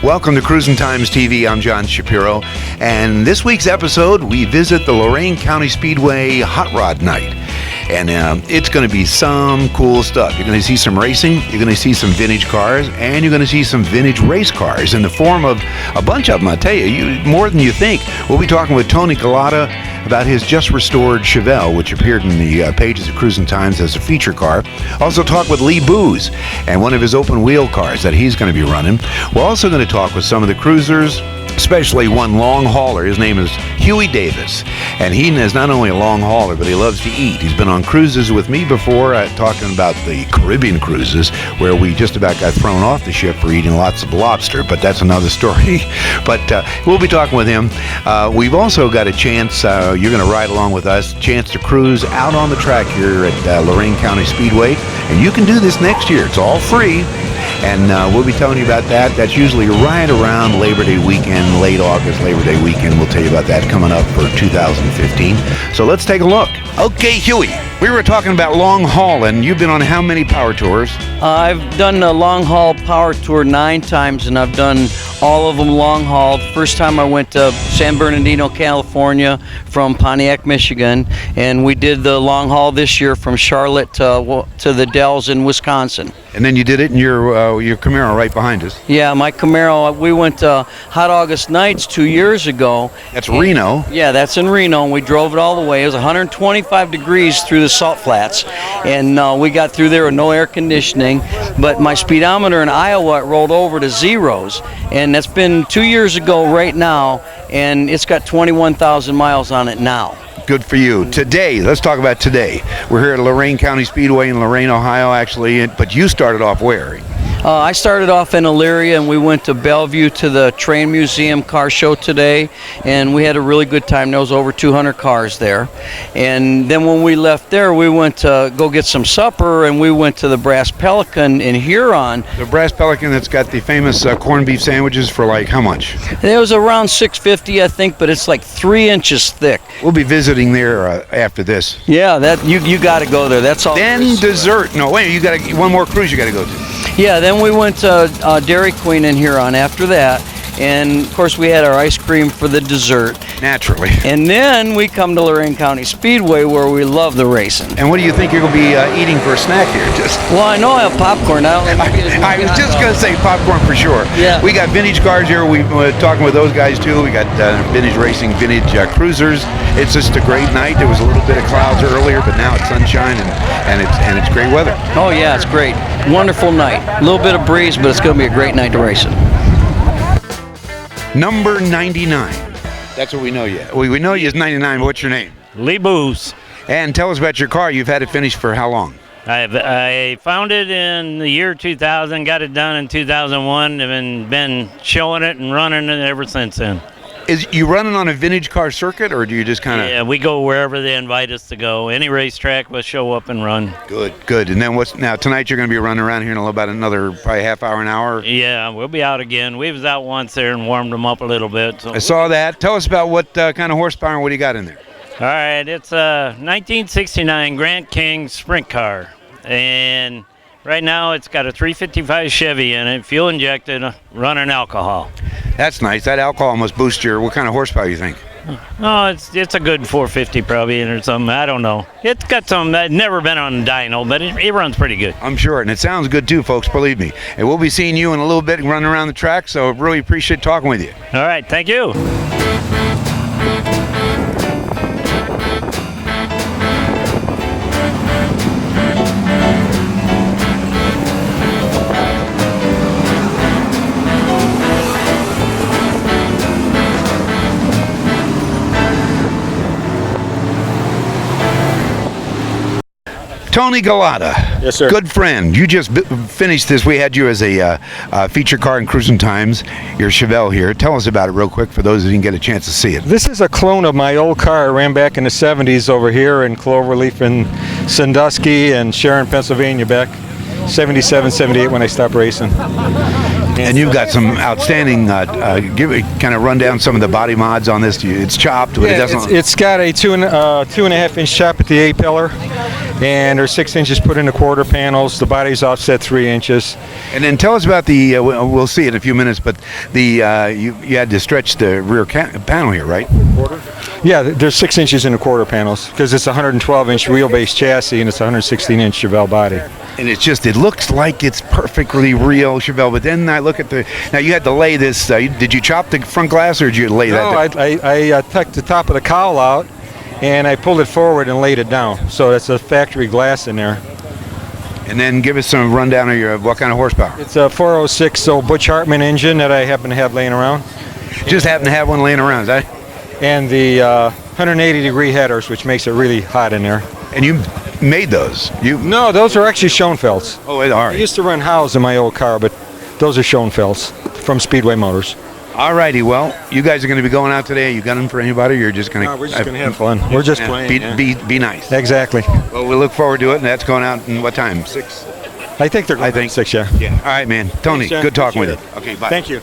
Welcome to Cruisin Times TV. I'm John Shapiro, and this week's episode we visit the Lorain County Speedway Hot Rod Night, and it's going to be some cool stuff. You're going to see some racing, you're going to see some vintage cars, and you're going to see some vintage race cars in the form of a bunch of them. I tell you, more than you think. We'll be talking with Tony Galata about his just restored Chevelle, which appeared in the pages of Cruisin Times as a feature car. Also talk with Lee Booz and one of his open wheel cars that he's going to be running. We're also going to talk with some of the cruisers, especially one long hauler. His name is Huey Davis, and he is not only a long hauler, but he loves to eat. He's been on cruises with me before, talking about the Caribbean cruises, where we just about got thrown off the ship for eating lots of lobster, but that's another story. But we'll be talking with him. We've also got a chance, you're going to ride along with us, chance to cruise out on the track here at Lorain County Speedway, and you can do this next year. It's all free. And we'll be telling you about that. That's usually right around Labor Day weekend, late August, Labor Day weekend. We'll tell you about that coming up for 2015. So let's take a look. Okay, Huey, we were talking about long haul, and you've been on how many power tours? I've done a long haul power tour 9 times, and I've done all of them long haul. First time I went to San Bernardino, California from Pontiac, Michigan, and we did the long haul this year from Charlotte to the Dells in Wisconsin. And then you did it in your Camaro right behind us. Yeah, my Camaro. We went to Hot August Nights 2 years ago. That's Reno. Yeah, that's in Reno, and we drove it all the way. It was 125 degrees through the salt flats, and we got through there with no air conditioning. But my speedometer in Iowa rolled over to zeros, and that's been 2 years ago right now, and it's got 21,000 miles on it now. Good for you. Today, let's talk about today. We're here at Lorain County Speedway in Lorain, Ohio, actually, but you started off where? I started off in Elyria, and we went to Bellevue to the Train Museum car show today, and we had a really good time. There was over 200 cars there. And then when we left there, we went to go get some supper, and we went to the Brass Pelican in Huron. The Brass Pelican that's got the famous corned beef sandwiches for like how much? It was around $6.50, I think, but it's like 3 inches thick. We'll be visiting there after this. Yeah, that you got to go there. That's all. Then dessert. No, wait, you got one more cruise you got to go to. Yeah, then we went to Dairy Queen in Huron after that, and of course we had our ice cream for the dessert. Naturally. And then we come to Lorain County Speedway, where we love the racing. And what do you think you're going to be eating for a snack here? Well, I know I have popcorn. I was just going to say popcorn for sure. Yeah. We got vintage cars here. We've been talking with those guys too. We got vintage racing, vintage cruisers. It's just a great night. There was a little bit of clouds earlier, but now it's sunshine and it's great weather. Oh yeah, it's great. Wonderful night. A little bit of breeze, but it's going to be a great night to race it. Number 99. That's what we know you. We know you as 99. What's your name? Lee Booz. And tell us about your car. You've had it finished for how long? I found it in the year 2000, got it done in 2001, and been showing it and running it ever since then. Is you running on a vintage car circuit, or do you just kind of... Yeah, we go wherever they invite us to go. Any racetrack, we'll show up and run. Good. And then now tonight you're going to be running around here in about another probably half hour, an hour? Yeah, we'll be out again. We was out once there and warmed them up a little bit. So. I saw that. Tell us about what kind of horsepower and what do you got in there? All right, it's a 1969 Grant King sprint car. And right now it's got a 355 Chevy in it, fuel injected, running alcohol. That's nice. That alcohol must boost your... What kind of horsepower you think? Oh, it's a good 450 probably or something. I don't know. It's got some... I've never been on a dyno, but it runs pretty good. I'm sure, and it sounds good too, folks, believe me. And we'll be seeing you in a little bit running around the track, so really appreciate talking with you. All right, thank you. Tony Galata. Yes, sir. Good friend. You just finished this. We had you as a feature car in Cruisin Times, your Chevelle here. Tell us about it real quick for those who didn't get a chance to see it. This is a clone of my old car I ran back in the 70s over here in Cloverleaf in Sandusky and Sharon, Pennsylvania back 77, 78 when I stopped racing. And you've got some outstanding, kind of run down some of the body mods on this. It's chopped, but it doesn't... It's got a 2.5 inch chop at the A-pillar. And they're 6 inches put into quarter panels. The body's offset 3 inches. And then tell us about the. We'll see in a few minutes, but the you had to stretch the rear panel here, right? Yeah, there's 6 inches in the quarter panels because it's a 112-inch wheelbase chassis and it's a 116-inch Chevelle body. And it looks like it's perfectly real Chevelle. But then I look at now you had to lay this. Did you chop the front glass or did you lay that? No, I tucked the top of the cowl out and I pulled it forward and laid it down. So that's a factory glass in there. And then give us some rundown of what kind of horsepower. It's a 406 Butch Hartman engine that I happen to have laying around. Just happen to have one laying around, is that? And the 180-degree headers, which makes it really hot in there. And you made those? No, those are actually Schoenfelds. Oh, all right. I used to run Howes in my old car, but those are Schoenfelds from Speedway Motors. All righty. Well, you guys are going to be going out today. Are you gunning for anybody, or you're just going to? No, we're just going to have fun. We're just playing. Be nice. Exactly. Well, we look forward to it, and that's going out in what time? 6. I think they're going 6. Yeah. Yeah. All right, man. Tony, Thanks, good talking with you. Appreciate Okay, bye. Thank you.